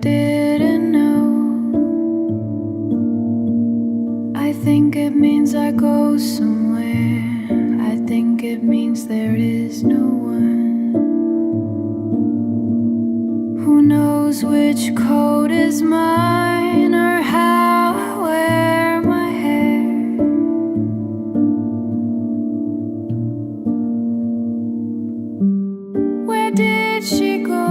didn't know. I think it means I go somewhere. I think it means there is no one who knows which coat is mine or how I wear my hair. Where did she go?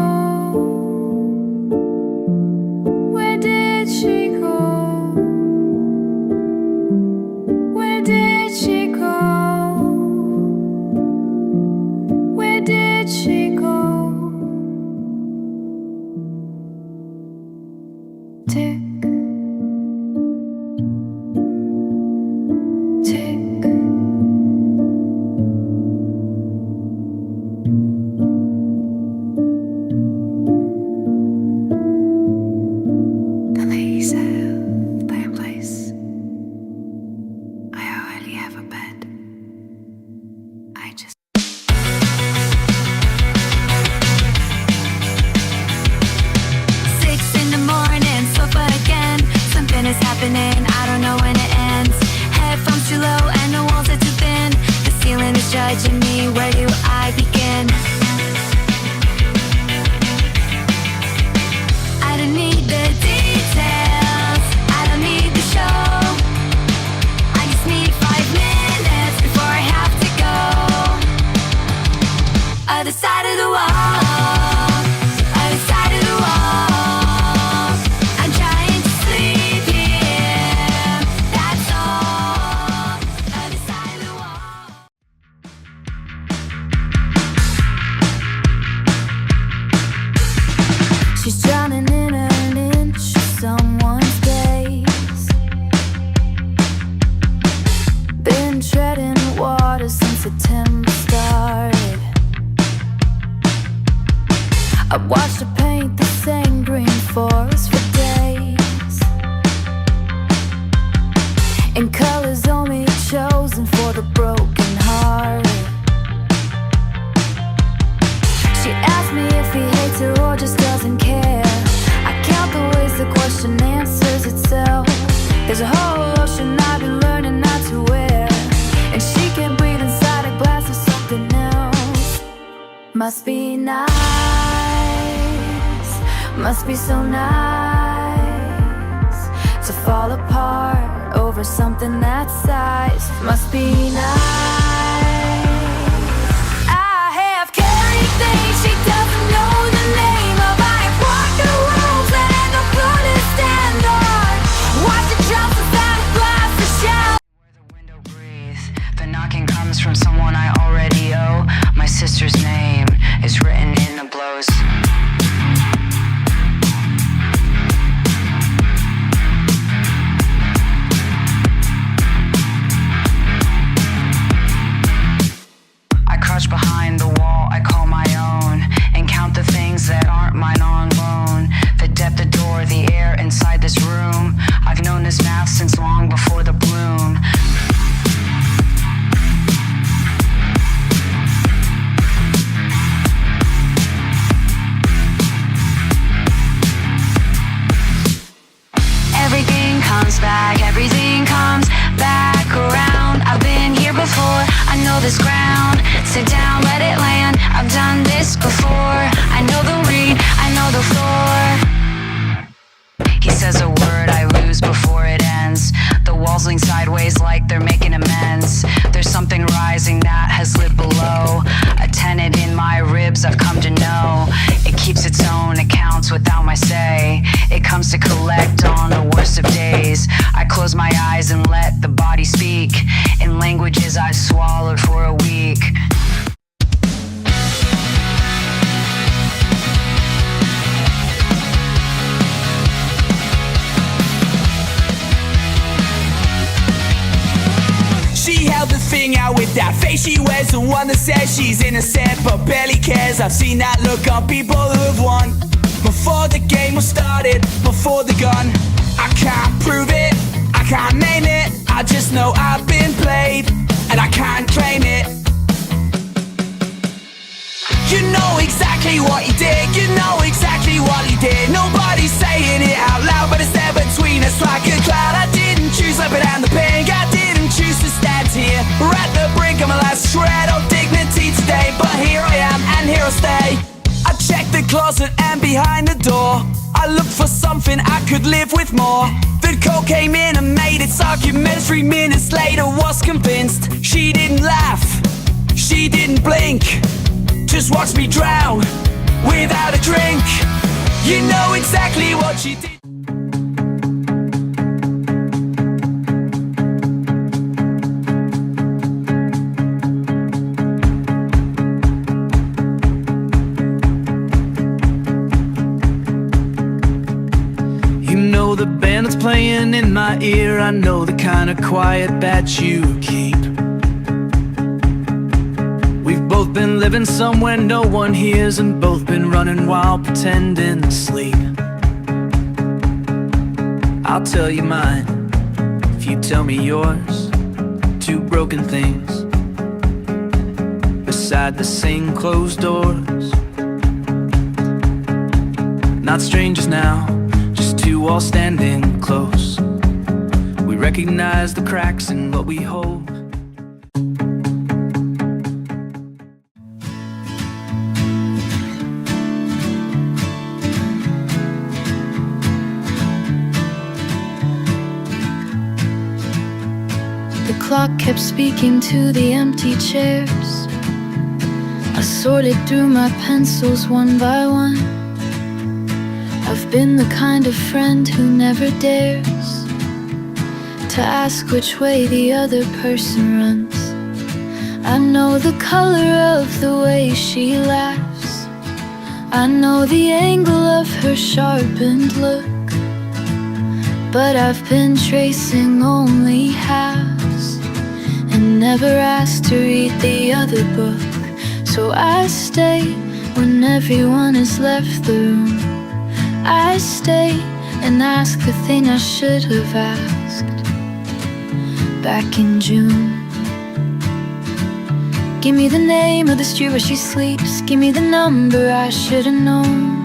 Where did she go? Where did she go? Where did she go? Tick, tick. The ladies have their place. I already have a bed. I just 6 in the morning, sofa again. Something is happening, I don't know when it ends. Headphones too low and the walls are too thin. The ceiling is judging me, where do I begin? I don't need the details, I don't need the show. I just need 5 minutes before I have to go. Other side of the wall, other side of the wall. I'm trying to sleep here, that's all. Other side of the wall. She's drowning in an inch of someone's gaze. Been treading water since September started. I watched her paint the same green forest for days, in colors only chosen for the broken hearted. She asked me if he hates her or just doesn't care. I count the ways the question answers itself. There's a whole ocean I've been learning not to wear, and she can breathe inside a glass of something else. Must be nice, must be so nice to fall apart over something that size. Must be nice. I have carried things she doesn't know the name of. I have walked the rules and the blood is stand on. Watch it drops inside a glass of shell. Where the window breathes, the knocking comes from someone I already owe. My sister's name is written in the blows. I crouch behind the wall I call my own, and count the things that aren't mine on loan. The depth, the door, the air inside this room. I've known this math since long before the bloom. Everything comes back, everything comes back around. I've been here before, I know this ground. Sit down, let it land, I've done this before. I know the read, I know the floor. He says a word, I lose before it ends. The walls lean sideways like they're making amends. There's something rising that has lit below. A tenet in my ribs I've come to know. It keeps its own accounts without my say. It comes to collect on the worst of days. I close my eyes and let the body speak in languages I've swallowed for a week. She held the thing out with that face she wears, the one that says she's innocent but barely cares. I've seen that look on people who have won before the game was started, before the gun. I can't prove it, I can't name it, I just know I've been played and I can't claim it. You know exactly what he did, you know exactly what he did. Nobody's saying just like a cloud. I didn't choose life and the pain. I didn't choose to stand here at the brink of my last shred of dignity today. But here I am and here I'll stay. I checked the closet and behind the door. I looked for something I could live with more. The cold came in and made its arguments. 3 minutes later was convinced. She didn't laugh, she didn't blink, just watched me drown without a drink. You know exactly what she did. You know the band that's playing in my ear. I know the kind of quiet that you keep. We've both been living somewhere no one hears, and both been running while pretending to sleep. I'll tell you mine if you tell me yours. 2 broken things beside the same closed doors. Not strangers now, just 2 all standing close. We recognize the cracks in what we hold. The clock kept speaking to the empty chairs. I sorted through my pencils one by one. I've been the kind of friend who never dares to ask which way the other person runs. I know the color of the way she laughs. I know the angle of her sharpened look. But I've been tracing only halves and never asked to read the other book. So I stay when everyone has left the room. I stay and ask the thing I should have asked back in June. Give me the name of the street where she sleeps. Give me the number I should have known.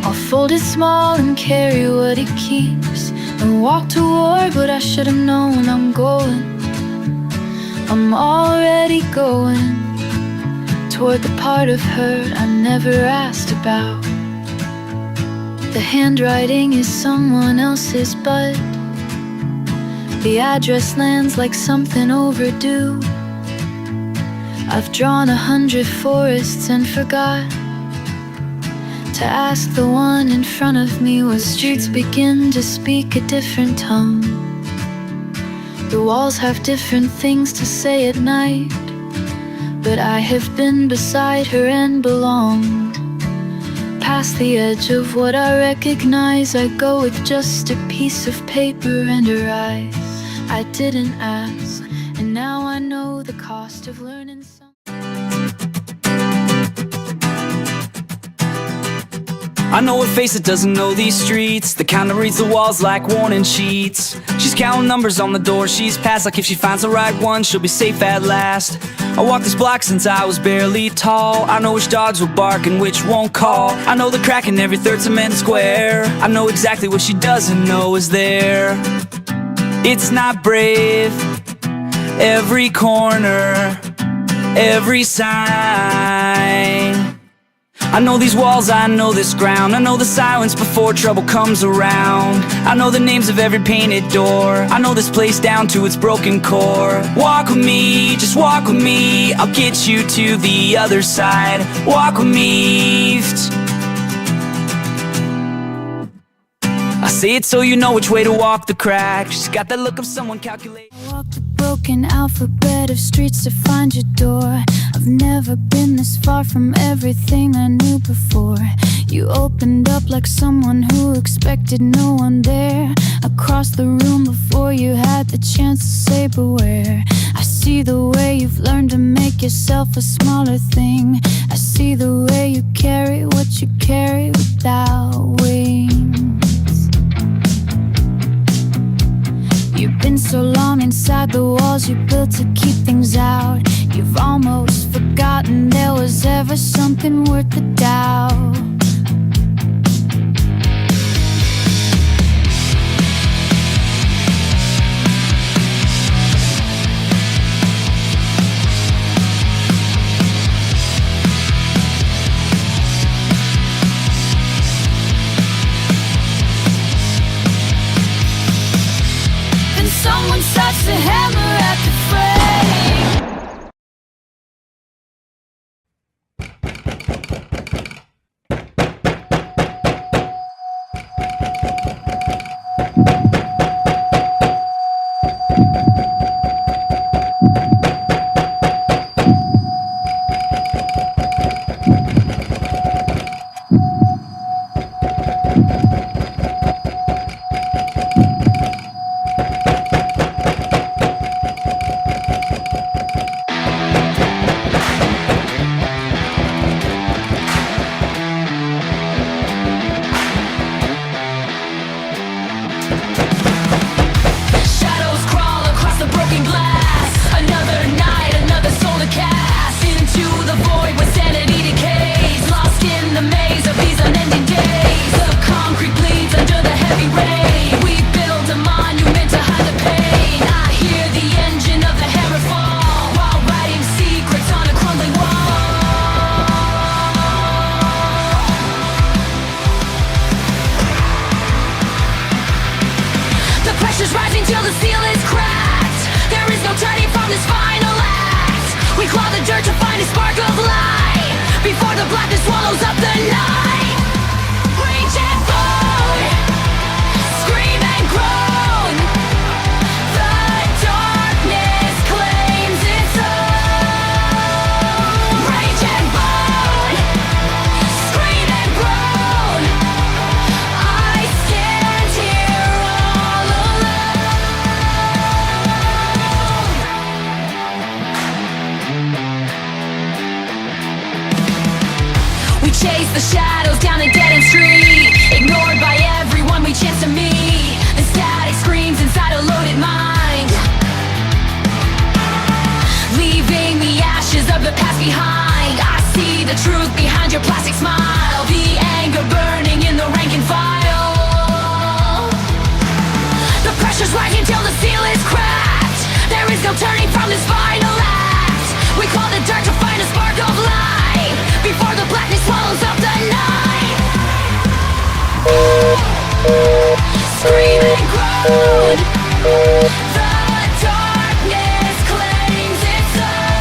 I'll fold it small and carry what it keeps, and walk toward what I should have known. I'm going, I'm already going toward the part of her I never asked about. The handwriting is someone else's, but the address lands like something overdue. I've drawn 100 forests and forgot to ask the one in front of me where streets begin to speak a different tongue. The walls have different things to say at night, but I have been beside her and belonged. Past the edge of what I recognize, I go with just a piece of paper and her eyes. I didn't ask, and now I know the cost of learning something. I know a face that doesn't know these streets, the kind that reads the walls like warning sheets. She's counting numbers on the door she's passed, like if she finds the right one, she'll be safe at last. I walked this block since I was barely tall. I know which dogs will bark and which won't call. I know the crack in every third cement square. I know exactly what she doesn't know is there. It's not brave, every corner, every sign. I know these walls, I know this ground. I know the silence before trouble comes around. I know the names of every painted door. I know this place down to its broken core. Walk with me, just walk with me. I'll get you to the other side. Walk with me. I say it so you know which way to walk the crack. She's got that look of someone calculating. Walk the broken alphabet of streets to find your door. I've never been this far from everything I knew before. You opened up like someone who expected no one there. Across the room before you had the chance to say beware. I see the way you've learned to make yourself a smaller thing. I see the way you carry what you carry without wings. You've been so long inside the walls you built to keep things out. You've almost forgotten there was ever something worth the doubt. a hammer at the frame. Shadows crawl across the broken glass. Another night, another soul to cast into the void where sanity decays. Lost in the maze of these unending days. The concrete bleeds under the heavy rain. We build a monument to hide the pain. I hear the engine of the hammer fall while writing secrets on a crumbling wall. The pressure's rising till the seal is cracked. There is no turning from this final act. We claw the dirt to find a spark of light before the blackness swallows up the night. Rage and bone, scream and groan. The darkness claims its own. Rage and bone, scream and groan. I stand here all alone. We chase the shadows down a dead-end street, ignored by everyone we chance to meet. The static screams inside a loaded mind, leaving the ashes of the past behind. I see the truth behind your plastic smile, the anger burning in the rank and file. The pressure's rising till the seal is cracked. There is no turning from this final act. We claw the dirt to find a spark of light before the blackness swallows up the night. Scream and groan. The darkness claims its own.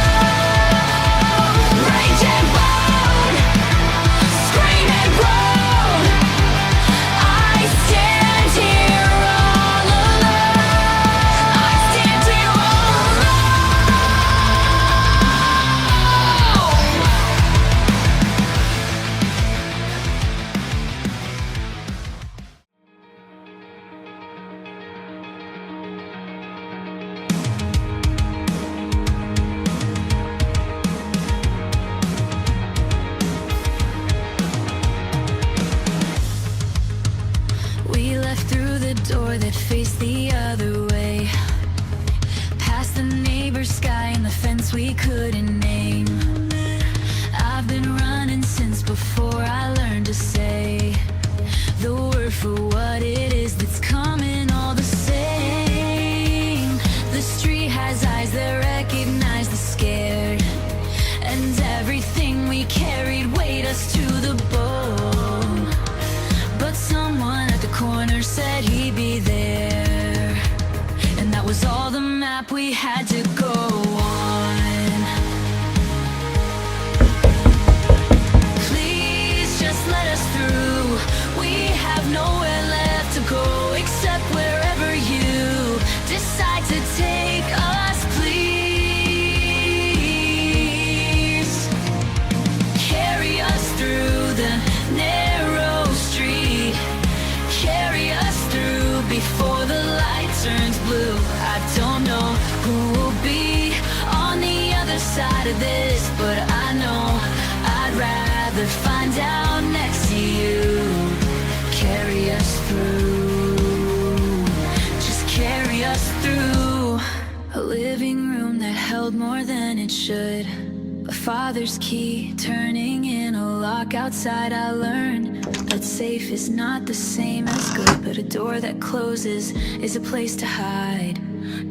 Rage and bone, scream and groan. I stand here all alone. I stand here all We left through the door that faced the other way, past the neighbor's sky and the fence we couldn't name. I've been running since before I learned to say the word for what it is that's coming all the same. The street has eyes that recognize the scared, and everything we carried weighed us to the bone. But someone at the corner said he'd be there, and that was all the map we had to go on. Please just let us through. We have nowhere left to go except wherever you decide to take us, please. Carry us through the narrow street. Carry us through before the light turns blue. I don't know who will be on the other side of this, but I know I'd rather find out next to you. Carry us through, just carry us through. A living room that held more than it should, a father's key turning in a lock outside. I learned that safe is not the same as good, but a door that closes is a place to hide.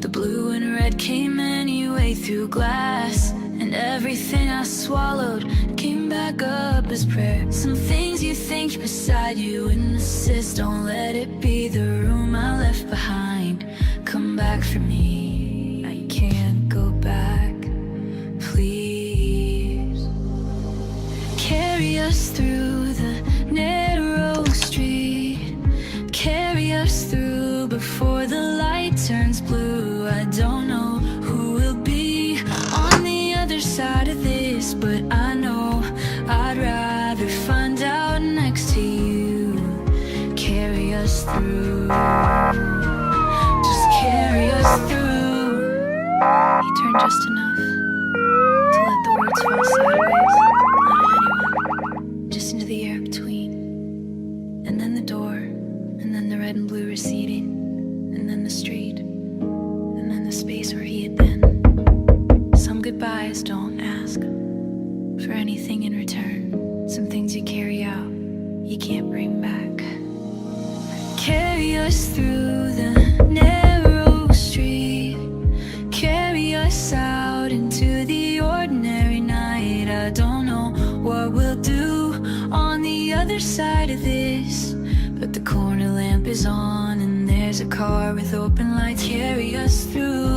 The blue and red came anyway through glass, and everything I swallowed came back up as prayer. Some things you think beside you in the cyst, don't let it be the room I left behind. Come back for me. us through the narrow street. Carry us through before the light turns blue. I don't know who will be on the other side of this, but I know I'd rather find out next to you. Carry us through. Just carry us through. You turn just enough to let the words fall sideways, not at anyone, just into the air between. And then the door, and then the red and blue receding, and then the street, and then the space where he had been. Some goodbyes don't ask for anything in return. Some things you carry out, you can't bring back. Carry us through the narrow street. Carry us out into the ordinary night. I don't know what we'll do on the other side of this, but the corner lamp is on and there's a car with open lights. Carry us through.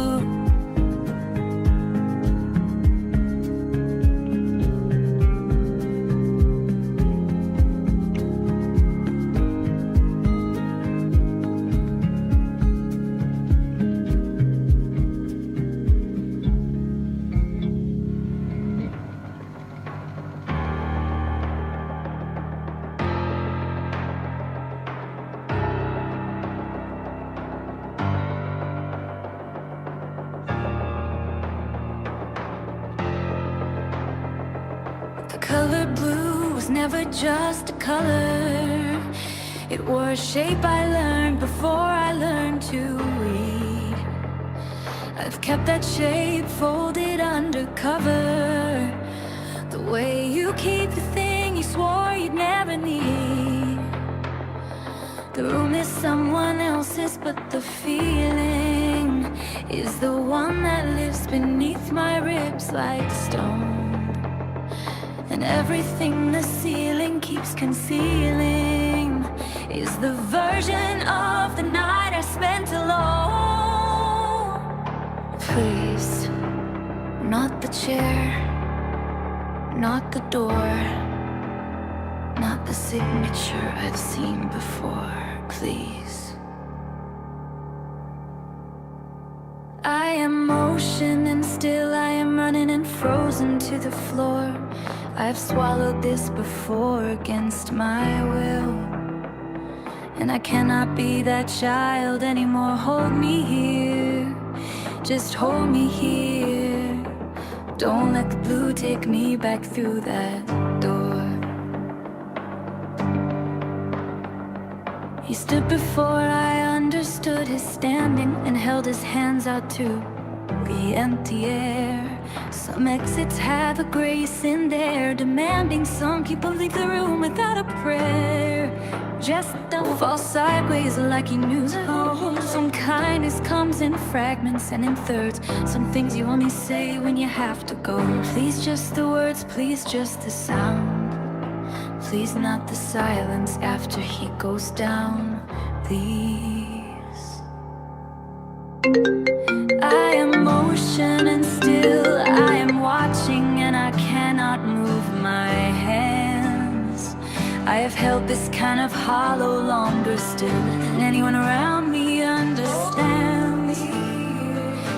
The color blue was never just a color. It wore a shape I learned before I learned to read. I've kept that shape folded under cover, the way you keep the thing you swore you'd never need. The room is someone else's, but the feeling is the one that lives beneath my ribs like stone. And everything the ceiling keeps concealing is the version of the night I spent alone. Please, not the chair, not the door, not the signature I've seen before. Please. I am motion and still I am running and frozen to the floor. I've swallowed this before against my will, and I cannot be that child anymore. Hold me here, just hold me here. Don't let the blue take me back through that door. He stood before I understood his standing and held his hands out to the empty air. Some exits have a grace in there, demanding some people leave the room without a prayer. Just don't fall sideways like you knew so. Some kindness comes in fragments and in thirds. Some things you only say when you have to go. Please just the words, please just the sound. Please not the silence after he goes down. Please. I am motion and still I am watching, and I cannot move my hands. I have held this kind of hollow longer still than anyone around me understands.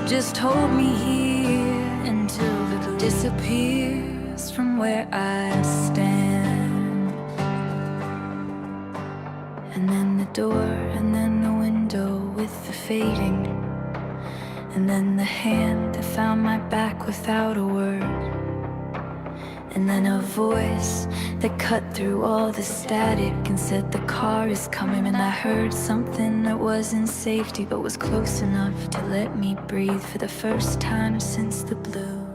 Just hold me here until it disappears from where I stand. And then the door, and then the window with the fading, and then the hand that found my back without a word, and then a voice that cut through all the static and said the car is coming. And I heard something that wasn't safety but was close enough to let me breathe for the first time since the blue.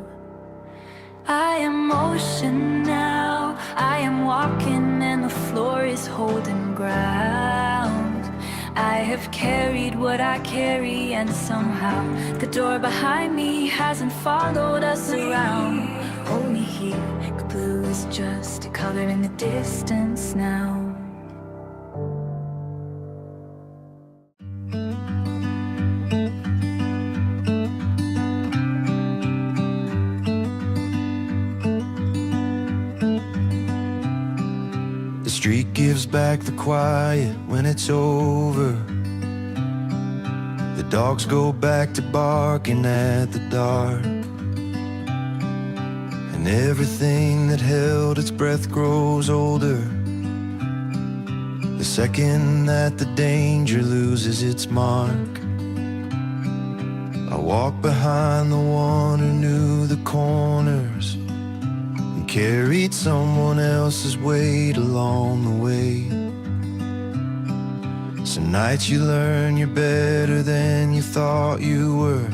I am motion now, I am walking and the floor is holding ground. I have carried what I carry, and somehow the door behind me hasn't followed us around. Hold me here, the blue is just a color in the distance now. street gives back the quiet when it's over. The dogs go back to barking at the dark, and everything that held its breath grows older the second that the danger loses its mark. I walk behind the one who knew the corners and carried someone else's weight along the way. Some nights you learn you're better than you thought you were,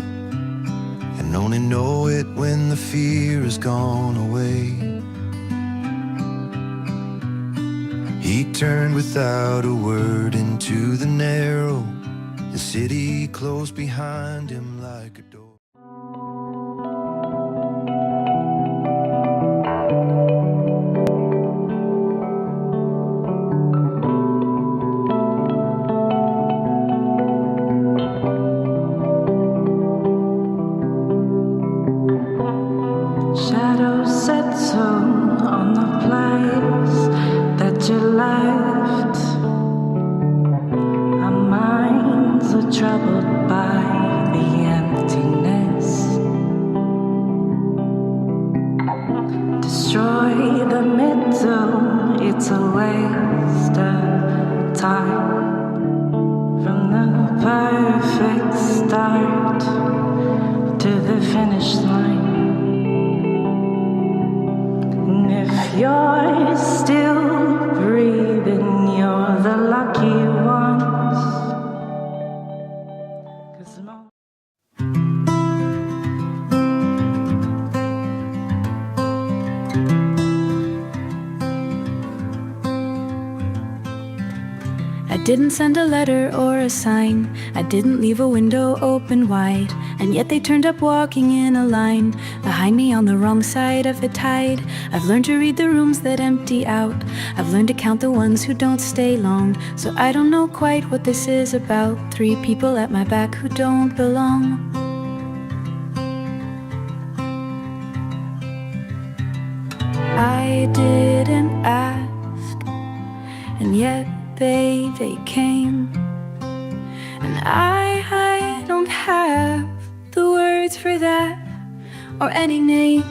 and only know it when the fear has gone away. He turned without a word into the narrow. The city closed behind him like a door. Shadows settle on the place that you left. Our minds are troubled by the emptiness. Destroy the middle, it's a waste of time. From the perfect start to the finish line. If you're still breathing, you're the lucky ones. 'Cause I didn't send a letter or a sign. I didn't leave a window open wide. And yet they turned up walking in a line behind me on the wrong side of the tide. I've learned to read the rooms that empty out. I've learned to count the ones who don't stay long. So I don't know quite what this is about. 3 people at my back who don't belong. I didn't ask, and yet they came. And I don't have the words for that or any name.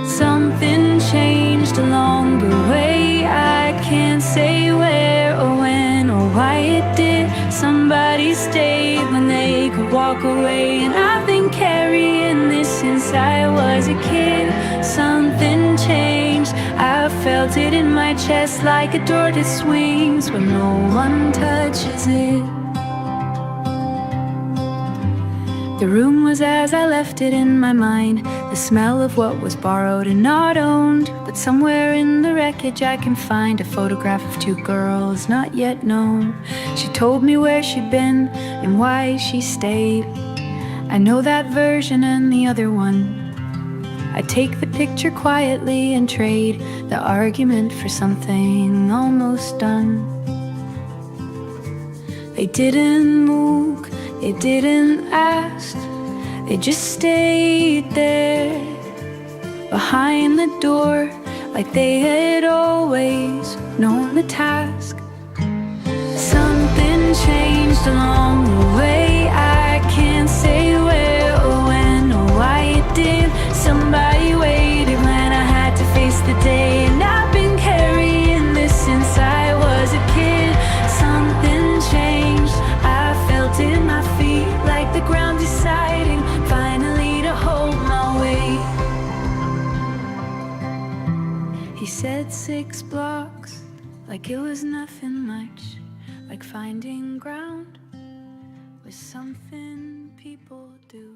Something changed along the way. I can't say where or when or why it did. Somebody stayed when they could walk away. And I've been carrying this since I was a kid. Something changed, I felt it in my chest like a door that swings when no one touches it. The room was as I left it in my mind, the smell of what was borrowed and not owned. But somewhere in the wreckage I can find a photograph of 2 girls not yet known. She told me where she'd been and why she stayed. I know that version and the other one. I take the picture quietly and trade the argument for something almost done. They didn't move, they didn't ask, they just stayed there behind the door, like they had always known the task. Something changed along the way. I can't say where or when or why it did. Somebody waited when I had to face the day. And I've been carrying this since I was a kid. Something changed, I felt it in my feet, like the ground deciding finally to hold my weight. He said 6 blocks, like it was nothing much, like finding ground was something people do.